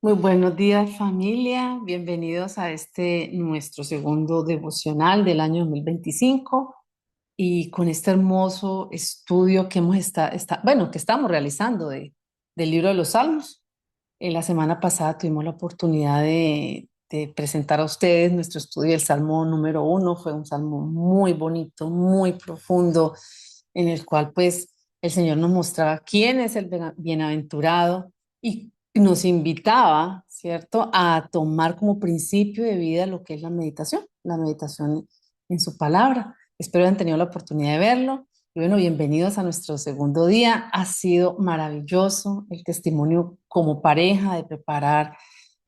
Muy buenos días, familia. Bienvenidos a este nuestro segundo devocional del año 2025 y con este hermoso estudio que que estamos realizando del libro de los Salmos. En la semana pasada tuvimos la oportunidad de presentar a ustedes nuestro estudio del Salmo número uno. Fue un salmo muy bonito, muy profundo, en el cual pues el Señor nos mostraba quién es el bienaventurado y nos invitaba, ¿cierto?, a tomar como principio de vida lo que es la meditación en su palabra. Espero hayan tenido la oportunidad de verlo. Y bueno, bienvenidos a nuestro segundo día. Ha sido maravilloso el testimonio como pareja de preparar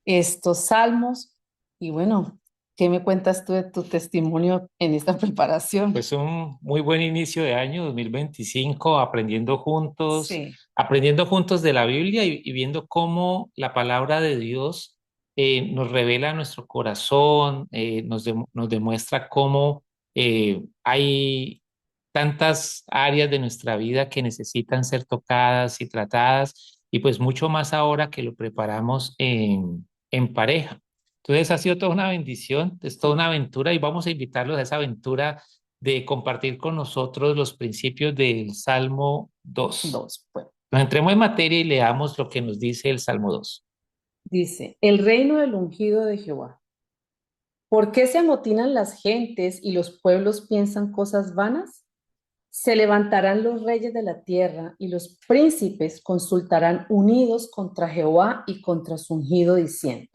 estos salmos. Y bueno, ¿qué me cuentas tú de tu testimonio en esta preparación? Pues un muy buen inicio de año 2025, Sí. aprendiendo juntos de la Biblia y viendo cómo la palabra de Dios nos revela nuestro corazón, nos demuestra cómo hay tantas áreas de nuestra vida que necesitan ser tocadas y tratadas, y pues mucho más ahora que lo preparamos en pareja. Entonces ha sido toda una bendición, es toda una aventura y vamos a invitarlos a esa aventura de compartir con nosotros los principios del Salmo 2. Dos, pues. Nos entremos en materia y leamos lo que nos dice el Salmo 2. Dice, el reino del ungido de Jehová. ¿Por qué se amotinan las gentes y los pueblos piensan cosas vanas? Se levantarán los reyes de la tierra y los príncipes consultarán unidos contra Jehová y contra su ungido, diciendo,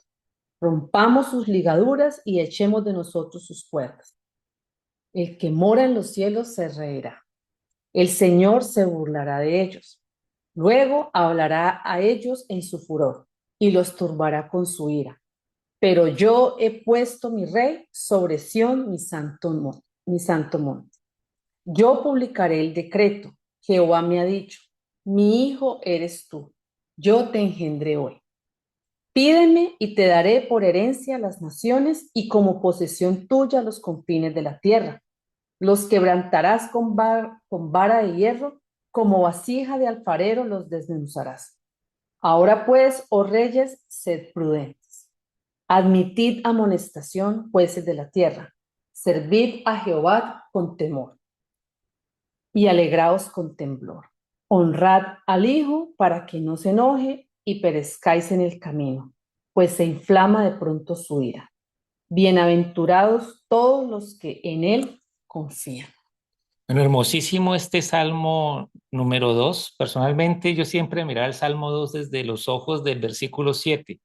rompamos sus ligaduras y echemos de nosotros sus cuerdas. El que mora en los cielos se reirá. El Señor se burlará de ellos. Luego hablará a ellos en su furor y los turbará con su ira. Pero yo he puesto mi rey sobre Sión, mi santo monte. Yo publicaré el decreto. Jehová me ha dicho, mi hijo eres tú. Yo te engendré hoy. Pídeme y te daré por herencia las naciones y como posesión tuya los confines de la tierra. Los quebrantarás con vara de hierro, como vasija de alfarero los desmenuzarás. Ahora pues, oh reyes, sed prudentes. Admitid amonestación, jueces de la tierra. Servid a Jehová con temor y alegraos con temblor. Honrad al Hijo para que no se enoje y perezcáis en el camino, pues se inflama de pronto su ira. Bienaventurados todos los que en él confían. Bueno, hermosísimo este Salmo número 2. Personalmente, yo siempre miraba el Salmo 2 desde los ojos del versículo 7.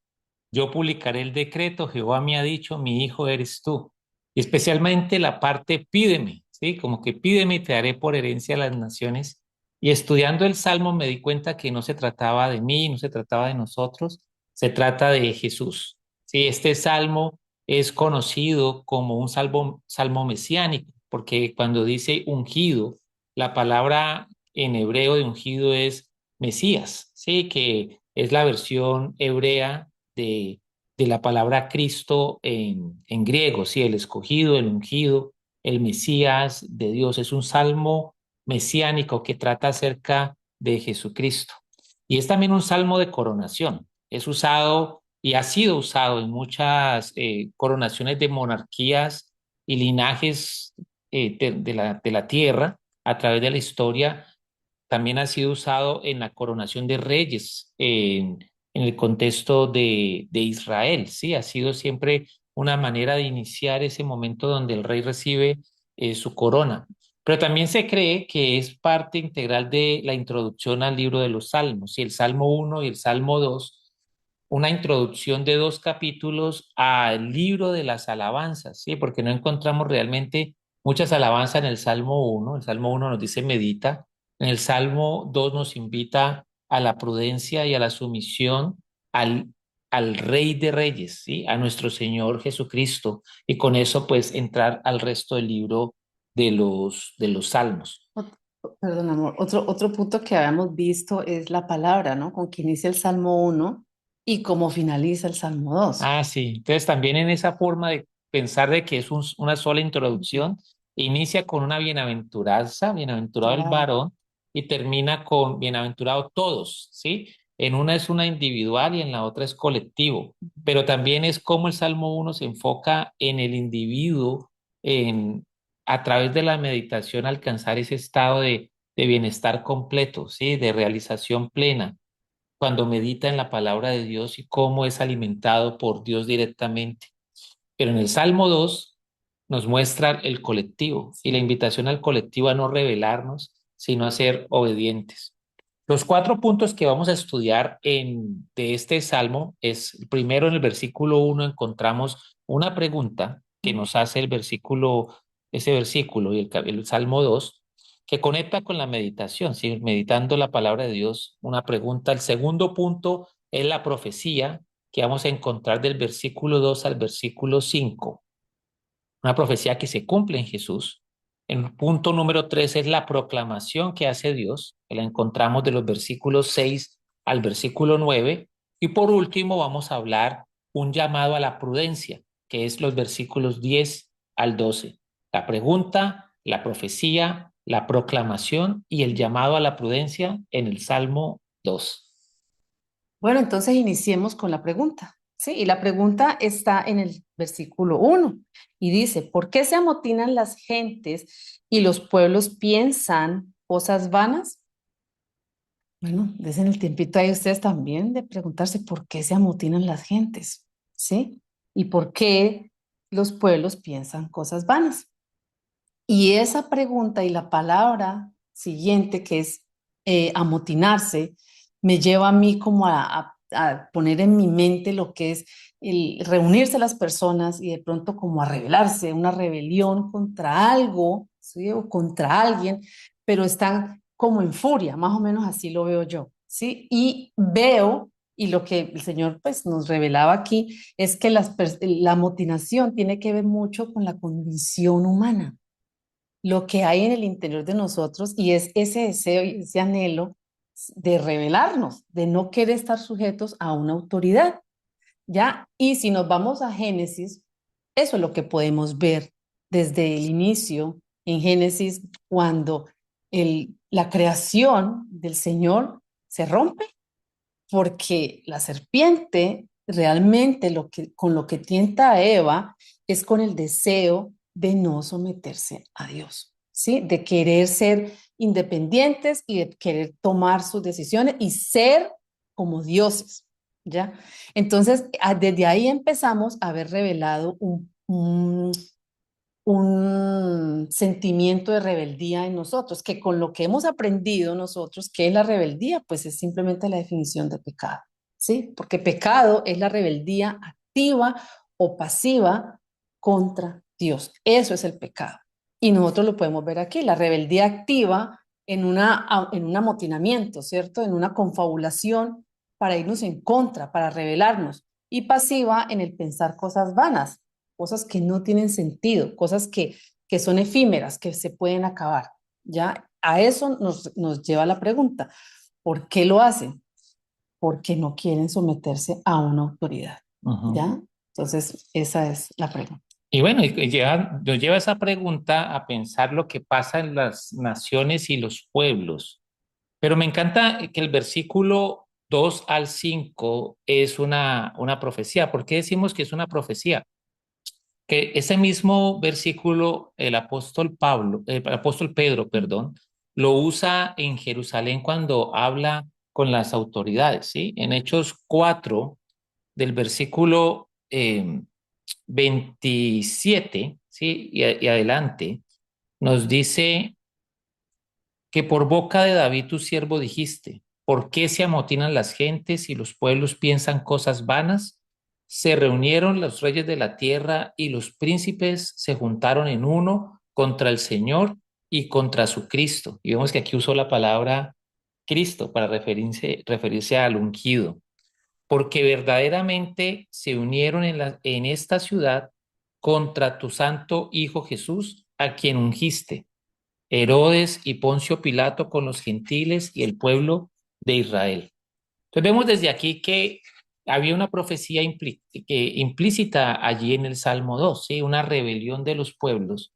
Yo publicaré el decreto, Jehová me ha dicho, mi hijo eres tú. Y especialmente la parte pídeme, ¿sí? Como que pídeme y te daré por herencia a las naciones. Y estudiando el Salmo me di cuenta que no se trataba de mí, no se trataba de nosotros, se trata de Jesús. Sí, este Salmo es conocido como un salmo mesiánico, porque cuando dice ungido, la palabra en hebreo de ungido es Mesías, ¿sí? Que es la versión hebrea de, de la palabra Cristo en griego, sí, el escogido, el ungido, el Mesías de Dios. Es un salmo mesiánico que trata acerca de Jesucristo. Y es también un salmo de coronación. Es usado y ha sido usado en muchas coronaciones de monarquías y linajes de la tierra a través de la historia. También ha sido usado en la coronación de reyes en el contexto de Israel, ¿sí? Ha sido siempre una manera de iniciar ese momento donde el rey recibe su corona. Pero también se cree que es parte integral de la introducción al libro de los Salmos, y el Salmo uno y el Salmo 2, una introducción de dos capítulos al libro de las alabanzas, ¿sí? Porque no encontramos realmente muchas alabanzas en el Salmo uno. El Salmo uno nos dice medita, en el Salmo 2 nos invita a la prudencia y a la sumisión al, al Rey de Reyes, ¿sí? A nuestro Señor Jesucristo, y con eso pues entrar al resto del libro de los Salmos. Perdón, amor. Otro punto que habíamos visto es la palabra, ¿no? Con que inicia el Salmo uno y cómo finaliza el Salmo 2. Ah, sí. Entonces también en esa forma de pensar de que es una sola Ujú. introducción, inicia con una bienaventuranza, bienaventurado el Claro. varón, y termina con bienaventurado todos, ¿sí? En una es una individual y en la otra es colectivo, pero también es como el Salmo 1 se enfoca en el individuo, en a través de la meditación alcanzar ese estado de bienestar completo, ¿sí? De realización plena, cuando medita en la palabra de Dios y cómo es alimentado por Dios directamente. Pero en el Salmo 2 nos muestra el colectivo y la invitación al colectivo a no rebelarnos, sino a ser obedientes. Los cuatro puntos que vamos a estudiar de este salmo es, primero en el versículo 1 encontramos una pregunta que nos hace ese versículo y el Salmo 2 que conecta con la meditación, ¿sí? Meditando la palabra de Dios, una pregunta. El segundo punto es la profecía que vamos a encontrar del versículo 2 al versículo 5, una profecía que se cumple en Jesús. El punto número 3 es la proclamación que hace Dios, que la encontramos de los versículos 6 al versículo 9. Y por último vamos a hablar un llamado a la prudencia, que es los versículos 10 al 12. La pregunta, la profecía, la proclamación y el llamado a la prudencia en el Salmo 2. Bueno, entonces iniciemos con la pregunta, ¿sí? Y la pregunta está en el versículo 1 y dice, ¿por qué se amotinan las gentes y los pueblos piensan cosas vanas? Bueno, desen el tiempito ahí ustedes también de preguntarse por qué se amotinan las gentes, ¿sí? Y por qué los pueblos piensan cosas vanas. Y esa pregunta y la palabra siguiente, que es amotinarse, me lleva a mí como a poner en mi mente lo que es el reunirse las personas y de pronto como a rebelarse, una rebelión contra algo, ¿sí? O contra alguien, pero están como en furia, más o menos así lo veo yo, ¿sí? Y veo, y lo que el Señor pues nos revelaba aquí, es que la amotinación tiene que ver mucho con la condición humana, lo que hay en el interior de nosotros y es ese deseo y ese anhelo de rebelarnos, de no querer estar sujetos a una autoridad, ¿ya? Y si nos vamos a Génesis, eso es lo que podemos ver desde el inicio en Génesis, cuando la creación del Señor se rompe, porque la serpiente realmente con lo que tienta a Eva es con el deseo de no someterse a Dios, ¿sí? De querer ser independientes y de querer tomar sus decisiones y ser como dioses, ¿ya? Entonces, desde ahí empezamos a haber revelado un sentimiento de rebeldía en nosotros, que con lo que hemos aprendido nosotros, ¿qué es la rebeldía? Pues es simplemente la definición de pecado, ¿sí? Porque pecado es la rebeldía activa o pasiva contra Dios. Eso es el pecado. Y nosotros lo podemos ver aquí, la rebeldía activa en un amotinamiento, ¿cierto? En una confabulación para irnos en contra, para rebelarnos. Y pasiva en el pensar cosas vanas, cosas que no tienen sentido, cosas que son efímeras, que se pueden acabar. ¿Ya? A eso nos lleva la pregunta, ¿por qué lo hacen? Porque no quieren someterse a una autoridad. Ujú. ¿Ya? Entonces, esa es la pregunta. Y bueno, nos lleva esa pregunta a pensar lo que pasa en las naciones y los pueblos. Pero me encanta que el versículo 2 al 5 es una profecía. ¿Por qué decimos que es una profecía? Que ese mismo versículo, el apóstol Pedro, perdón, lo usa en Jerusalén cuando habla con las autoridades, ¿sí? En Hechos 4 del versículo 27, ¿sí? Y adelante, nos dice que por boca de David tu siervo dijiste, ¿por qué se amotinan las gentes y los pueblos piensan cosas vanas? Se reunieron los reyes de la tierra y los príncipes se juntaron en uno contra el Señor y contra su Cristo. Y vemos que aquí usó la palabra Cristo para referirse al ungido, porque verdaderamente se unieron en esta ciudad contra tu santo Hijo Jesús, a quien ungiste, Herodes y Poncio Pilato con los gentiles y el pueblo de Israel. Entonces vemos desde aquí que había una profecía implícita allí en el Salmo 2, ¿sí? Una rebelión de los pueblos.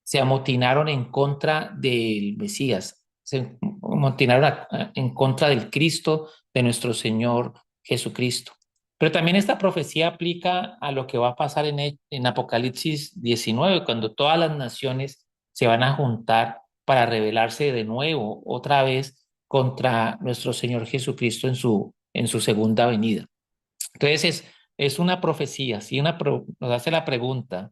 Se amotinaron en contra del Mesías, se amotinaron en contra del Cristo, de nuestro Señor Jesucristo. Pero también esta profecía aplica a lo que va a pasar en Apocalipsis 19, cuando todas las naciones se van a juntar para rebelarse de nuevo, otra vez, contra nuestro Señor Jesucristo en su segunda venida. Entonces es una profecía, ¿sí? Nos hace la pregunta,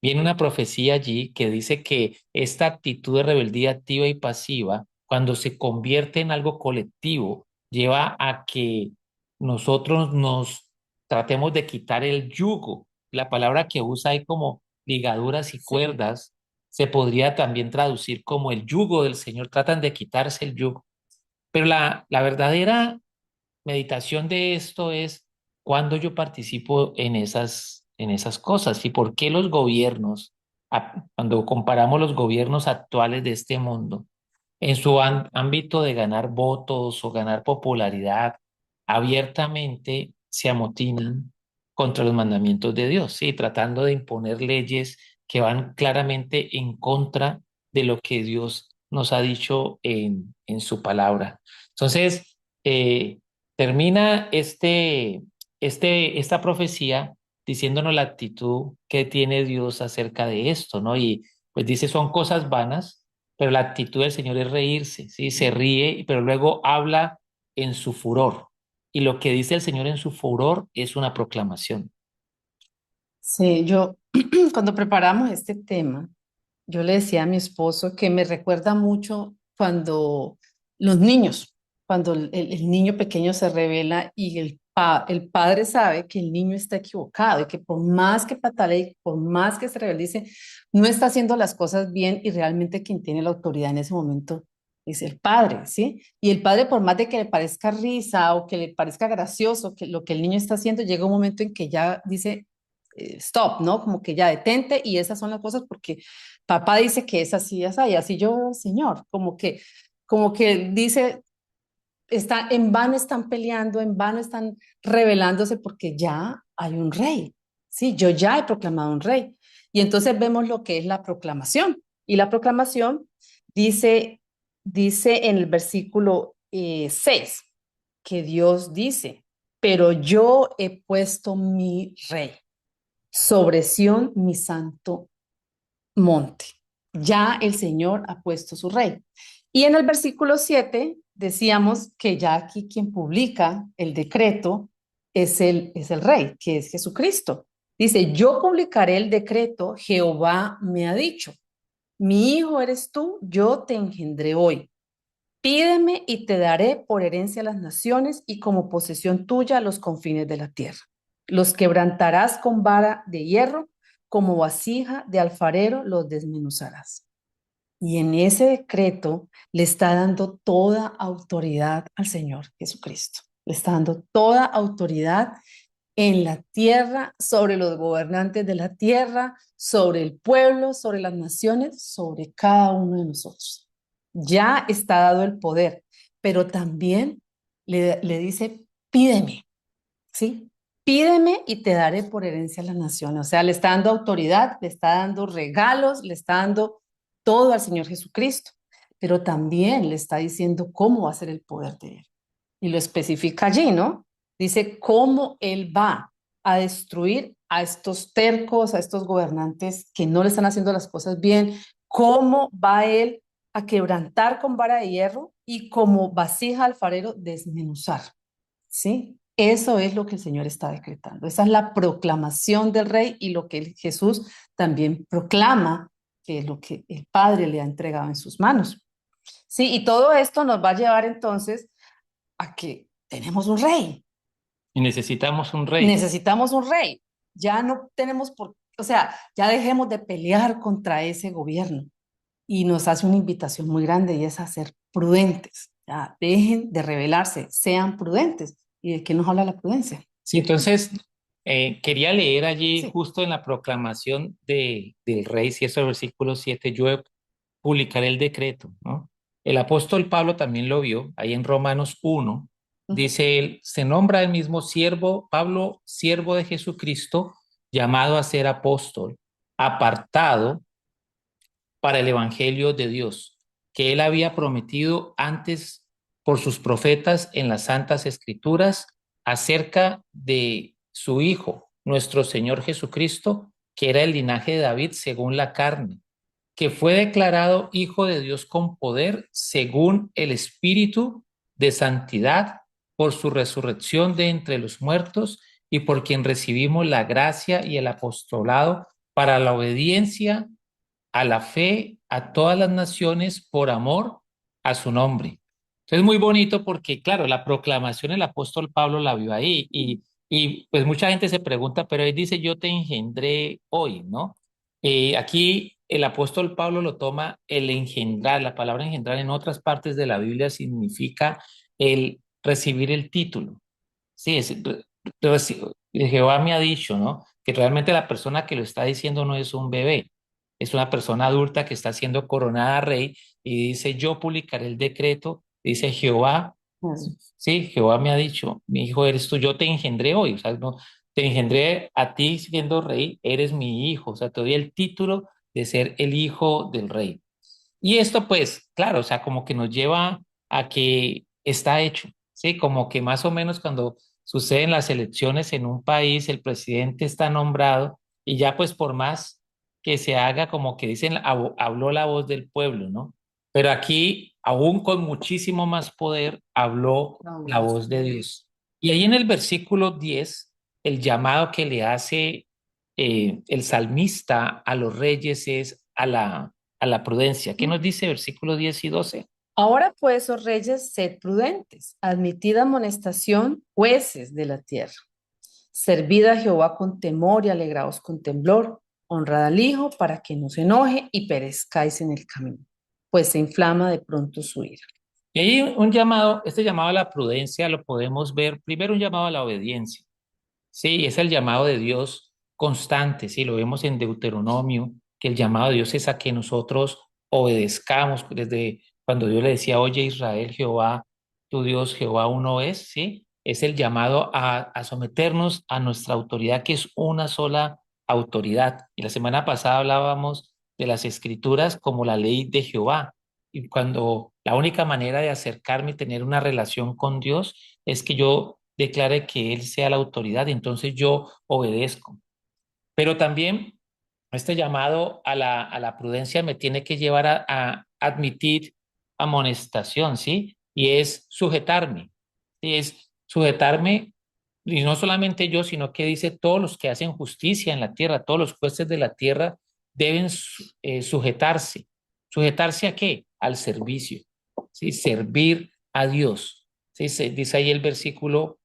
viene una profecía allí que dice que esta actitud de rebeldía activa y pasiva, cuando se convierte en algo colectivo, lleva a que nosotros nos tratemos de quitar el yugo. La palabra que usa ahí como ligaduras y Sí. cuerdas se podría también traducir como el yugo del Señor, tratan de quitarse el yugo. Pero la verdadera meditación de esto es cuando yo participo en esas cosas y por qué los gobiernos, cuando comparamos los gobiernos actuales de este mundo, en su ámbito de ganar votos o ganar popularidad, abiertamente se amotinan contra los mandamientos de Dios, ¿sí? Tratando de imponer leyes que van claramente en contra de lo que Dios nos ha dicho en su palabra. Entonces, termina esta profecía diciéndonos la actitud que tiene Dios acerca de esto, ¿no? Y pues dice, son cosas vanas, pero la actitud del Señor es reírse, ¿sí? Se ríe, pero luego habla en su furor. Y lo que dice el Señor en su furor es una proclamación. Sí, yo cuando preparamos este tema, yo le decía a mi esposo que me recuerda mucho cuando los niños, cuando el niño pequeño se revela y el padre sabe que el niño está equivocado y que por más que patalee, por más que se rebelice, no está haciendo las cosas bien y realmente quien tiene la autoridad en ese momento es el padre, ¿sí? Y el padre, por más de que le parezca risa o que le parezca gracioso que lo que el niño está haciendo, llega un momento en que ya dice, stop, ¿no? Como que ya detente y esas son las cosas porque papá dice que es así, así, y así yo, señor, como que dice, está, en vano están peleando, en vano están rebelándose porque ya hay un rey, ¿sí? Yo ya he proclamado un rey. Y entonces vemos lo que es la proclamación. Y la proclamación dice, dice en el versículo 6 que Dios dice, pero yo he puesto mi rey sobre Sión, mi santo monte. Ya el Señor ha puesto su rey. Y en el versículo 7 decíamos que ya aquí quien publica el decreto es el rey, que es Jesucristo. Dice, yo publicaré el decreto, Jehová me ha dicho, mi hijo eres tú, yo te engendré hoy. Pídeme y te daré por herencia a las naciones y como posesión tuya los confines de la tierra. Los quebrantarás con vara de hierro, como vasija de alfarero los desmenuzarás. Y en ese decreto le está dando toda autoridad al Señor Jesucristo. Le está dando toda autoridad en la tierra, sobre los gobernantes de la tierra, sobre el pueblo, sobre las naciones, sobre cada uno de nosotros. Ya está dado el poder, pero también le dice, pídeme, ¿sí? Pídeme y te daré por herencia a las naciones. O sea, le está dando autoridad, le está dando regalos, le está dando todo al Señor Jesucristo, pero también le está diciendo cómo va a ser el poder de Él y lo especifica allí, ¿no? Dice cómo él va a destruir a estos tercos, a estos gobernantes que no le están haciendo las cosas bien, cómo va él a quebrantar con vara de hierro y como vasija alfarero desmenuzar, ¿sí? Eso es lo que el Señor está decretando. Esa es la proclamación del rey y lo que Jesús también proclama, que es lo que el Padre le ha entregado en sus manos. Sí, y todo esto nos va a llevar entonces a que tenemos un rey, Y necesitamos un rey. necesitamos un rey. Ya no tenemos por, o sea, ya dejemos de pelear contra ese gobierno. Y nos hace una invitación muy grande y es a ser prudentes. Ya, dejen de rebelarse, sean prudentes. ¿Y de qué nos habla la prudencia? Sí, entonces quería leer allí Sí. justo en la proclamación del rey, si eso es el versículo 7, yo publicaré el decreto, ¿no? El apóstol Pablo también lo vio, ahí en Romanos 1, Ujú. dice él, se nombra el mismo siervo, Pablo, siervo de Jesucristo, llamado a ser apóstol, apartado para el evangelio de Dios, que él había prometido antes por sus profetas en las Santas Escrituras acerca de su Hijo, nuestro Señor Jesucristo, que era el linaje de David según la carne, que fue declarado Hijo de Dios con poder según el Espíritu de santidad por su resurrección de entre los muertos y por quien recibimos la gracia y el apostolado para la obediencia a la fe a todas las naciones por amor a su nombre. Entonces, muy bonito porque, claro, la proclamación el apóstol Pablo la vio ahí y pues mucha gente se pregunta, pero él dice, yo te engendré hoy, ¿no? Aquí el apóstol Pablo lo toma el engendrar, la palabra engendrar en otras partes de la Biblia significa el recibir el título. Sí, Jehová me ha dicho, ¿no? Que realmente la persona que lo está diciendo no es un bebé, es una persona adulta que está siendo coronada rey y dice, yo publicaré el decreto, dice Jehová, Mm. sí, Jehová me ha dicho, mi hijo eres tú, yo te engendré hoy, o sea, no, te engendré a ti siendo rey, eres mi hijo, o sea, te doy el título de ser el hijo del rey. Y esto, pues, claro, o sea, como que nos lleva a que está hecho, ¿sí? Como que más o menos cuando suceden las elecciones en un país, el presidente está nombrado y ya, pues, por más que se haga, como que dicen, habló la voz del pueblo, ¿no? Pero aquí, aún con muchísimo más poder, habló la voz de Dios. Y ahí en el versículo 10 el llamado que le hace el salmista a los reyes es a la prudencia. ¿Qué nos dice versículos 10 y 12? Ahora pues, oh reyes, sed prudentes, admitid amonestación, jueces de la tierra. Servid a Jehová con temor y alegraos con temblor. Honrad al Hijo para que no se enoje y perezcáis en el camino, pues se inflama de pronto su ira. Y ahí un llamado, este llamado a la prudencia lo podemos ver, primero un llamado a la obediencia. Sí, es el llamado de Dios constante, sí, lo vemos en Deuteronomio, que el llamado de Dios es a que nosotros obedezcamos, desde cuando Dios le decía, oye Israel, Jehová, tu Dios, Jehová uno es, sí, es el llamado a someternos a nuestra autoridad, que es una sola autoridad. Y la semana pasada hablábamos de las escrituras como la ley de Jehová, y cuando la única manera de acercarme y tener una relación con Dios es que yo declare que Él sea la autoridad y entonces yo obedezco. Pero también este llamado a la prudencia me tiene que llevar a admitir amonestación, ¿sí? Y es sujetarme, ¿sí? Es sujetarme, y no solamente yo, sino que dice todos los que hacen justicia en la tierra, todos los jueces de la tierra deben sujetarse. ¿Sujetarse a qué? Al servicio, ¿sí? Servir a Dios. ¿Sí? Dice ahí el versículo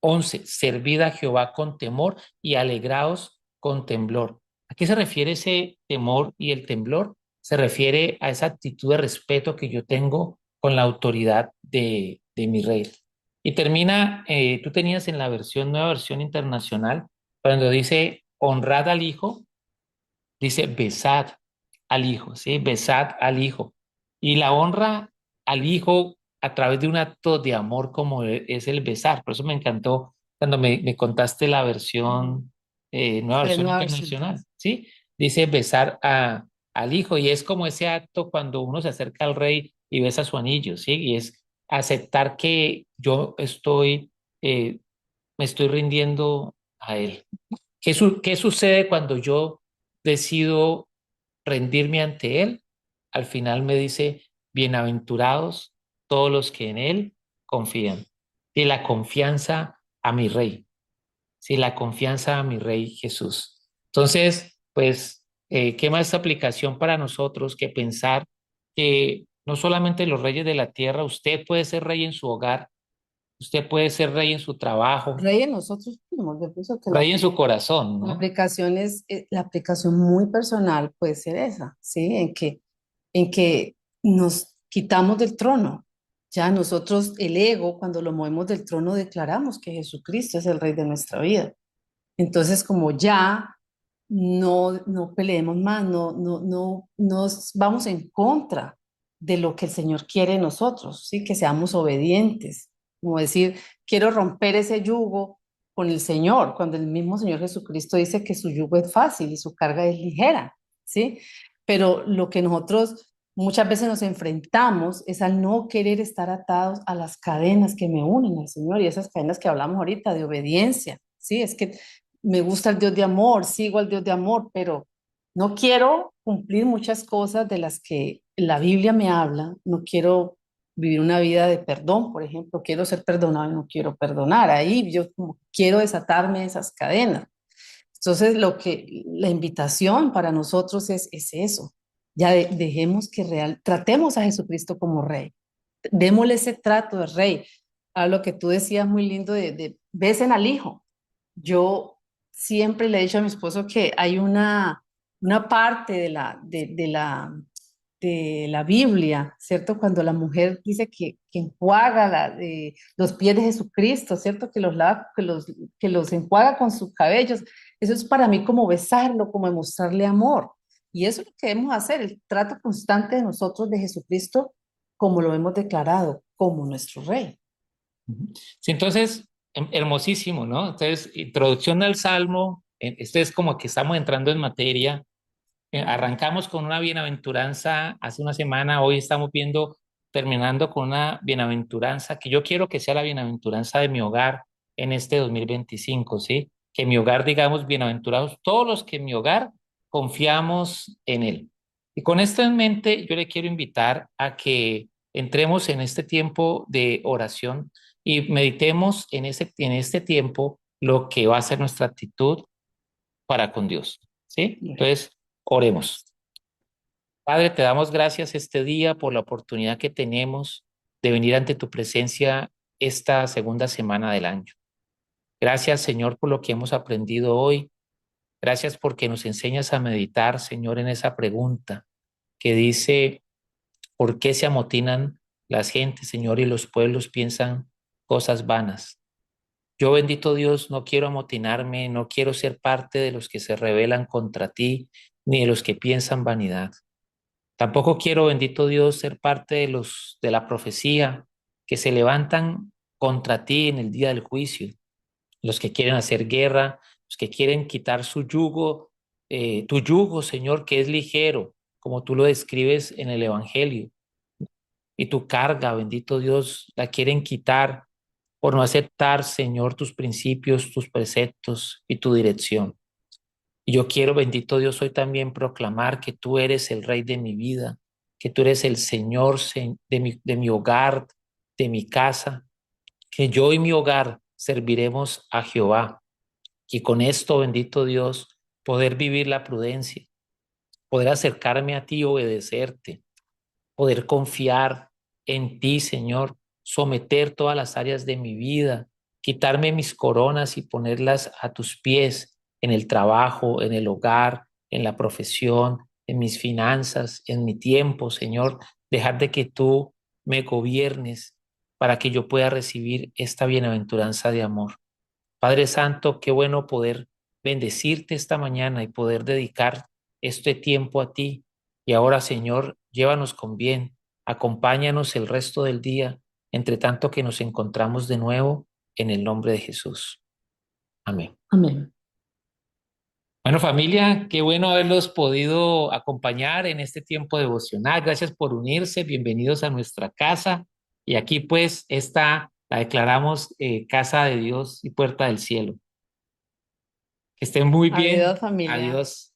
11, servid a Jehová con temor y alegraos con temblor. ¿A qué se refiere ese temor y el temblor? Se refiere a esa actitud de respeto que yo tengo con la autoridad de mi rey. Y termina, tú tenías en la versión, nueva versión internacional, cuando dice honrad al hijo, dice besad al hijo, ¿sí? Besad al hijo. Y la honra al hijo a través de un acto de amor como es el besar. Por eso me encantó cuando me contaste la versión, nueva De versión nueva versión. internacional, ¿sí? Dice besar al hijo y es como ese acto cuando uno se acerca al rey y besa su anillo, ¿sí? Y es aceptar que yo estoy, me estoy rindiendo a él. ¿Qué sucede cuando yo decido rendirme ante Él? Al final me dice, bienaventurados todos los que en Él confían. Y la confianza a mi Rey, sí, la confianza a mi Rey Jesús. Entonces, pues, ¿qué más aplicación para nosotros que pensar que no solamente los reyes de la tierra, usted puede ser rey en su hogar, usted puede ser rey en su trabajo, Rey en nosotros mismos, yo pienso que rey en su corazón, la ¿no? aplicación es, la aplicación muy personal puede ser esa, ¿sí? En que nos quitamos del trono. Ya nosotros, el ego, cuando lo movemos del trono, declaramos que Jesucristo es el rey de nuestra vida. Entonces, como ya no peleemos más, no nos vamos en contra de lo que el Señor quiere de nosotros, ¿sí? Que seamos obedientes, como decir, quiero romper ese yugo con el Señor, cuando el mismo Señor Jesucristo dice que su yugo es fácil y su carga es ligera, ¿sí? Pero lo que nosotros muchas veces nos enfrentamos es al no querer estar atados a las cadenas que me unen al Señor y esas cadenas que hablamos ahorita de obediencia, ¿sí? Es que me gusta el Dios de amor, sigo al Dios de amor, pero no quiero cumplir muchas cosas de las que la Biblia me habla, no quiero vivir una vida de perdón, por ejemplo, quiero ser perdonado y no quiero perdonar, ahí yo como quiero desatarme de esas cadenas. Entonces, la invitación para nosotros es eso. Ya dejemos que tratemos a Jesucristo como rey. Démosle ese trato de rey. A lo que tú decías muy lindo de besen al hijo. Yo siempre le he dicho a mi esposo que hay una parte de la Biblia, ¿cierto? Cuando la mujer dice que enjuaga los pies de Jesucristo, ¿cierto? Que los lava, que los enjuaga con sus cabellos. Eso es para mí como besarlo, como demostrarle amor. Y eso es lo que debemos hacer, el trato constante de nosotros de Jesucristo, como lo hemos declarado, como nuestro Rey. Ujú. Sí, entonces, hermosísimo, ¿no? Entonces, introducción al Salmo, este es como que estamos entrando en materia. Arrancamos con una bienaventuranza hace una semana, hoy estamos viendo, terminando con una bienaventuranza que yo quiero que sea la bienaventuranza de mi hogar en este 2025, ¿sí? Que mi hogar, digamos, bienaventurados todos los que en mi hogar confiamos en Él. Y con esto en mente, yo le quiero invitar a que entremos en este tiempo de oración y meditemos en este tiempo lo que va a ser nuestra actitud para con Dios, ¿sí? Entonces, oremos. Padre, te damos gracias este día por la oportunidad que tenemos de venir ante tu presencia esta segunda semana del año. Gracias, Señor, por lo que hemos aprendido hoy. Gracias porque nos enseñas a meditar, Señor, en esa pregunta que dice, ¿por qué se amotinan las gentes, Señor, y los pueblos piensan cosas vanas? Yo, bendito Dios, no quiero amotinarme, no quiero ser parte de los que se rebelan contra ti, ni de los que piensan vanidad. Tampoco quiero, bendito Dios, ser parte de los de la profecía que se levantan contra ti en el día del juicio, los que quieren hacer guerra, los que quieren quitar su yugo, tu yugo, Señor, que es ligero, como tú lo describes en el Evangelio, y tu carga, bendito Dios, la quieren quitar por no aceptar, Señor, tus principios, tus preceptos y tu dirección. Y yo quiero, bendito Dios, hoy también proclamar que tú eres el Rey de mi vida, que tú eres el Señor de mi hogar, de mi casa, que yo y mi hogar serviremos a Jehová. Y con esto, bendito Dios, poder vivir la prudencia, poder acercarme a ti y obedecerte, poder confiar en ti, Señor, someter todas las áreas de mi vida, quitarme mis coronas y ponerlas a tus pies en el trabajo, en el hogar, en la profesión, en mis finanzas, en mi tiempo, Señor, dejar de que tú me gobiernes para que yo pueda recibir esta bienaventuranza de amor. Padre Santo, qué bueno poder bendecirte esta mañana y poder dedicar este tiempo a ti. Y ahora, Señor, llévanos con bien, acompáñanos el resto del día, entre tanto que nos encontramos de nuevo en el nombre de Jesús. Amén. Amén. Bueno, familia, qué bueno haberlos podido acompañar en este tiempo devocional. Gracias por unirse, bienvenidos a nuestra casa. Y aquí pues esta la declaramos casa de Dios y puerta del cielo. Que estén muy bien. Adiós, familia. Adiós.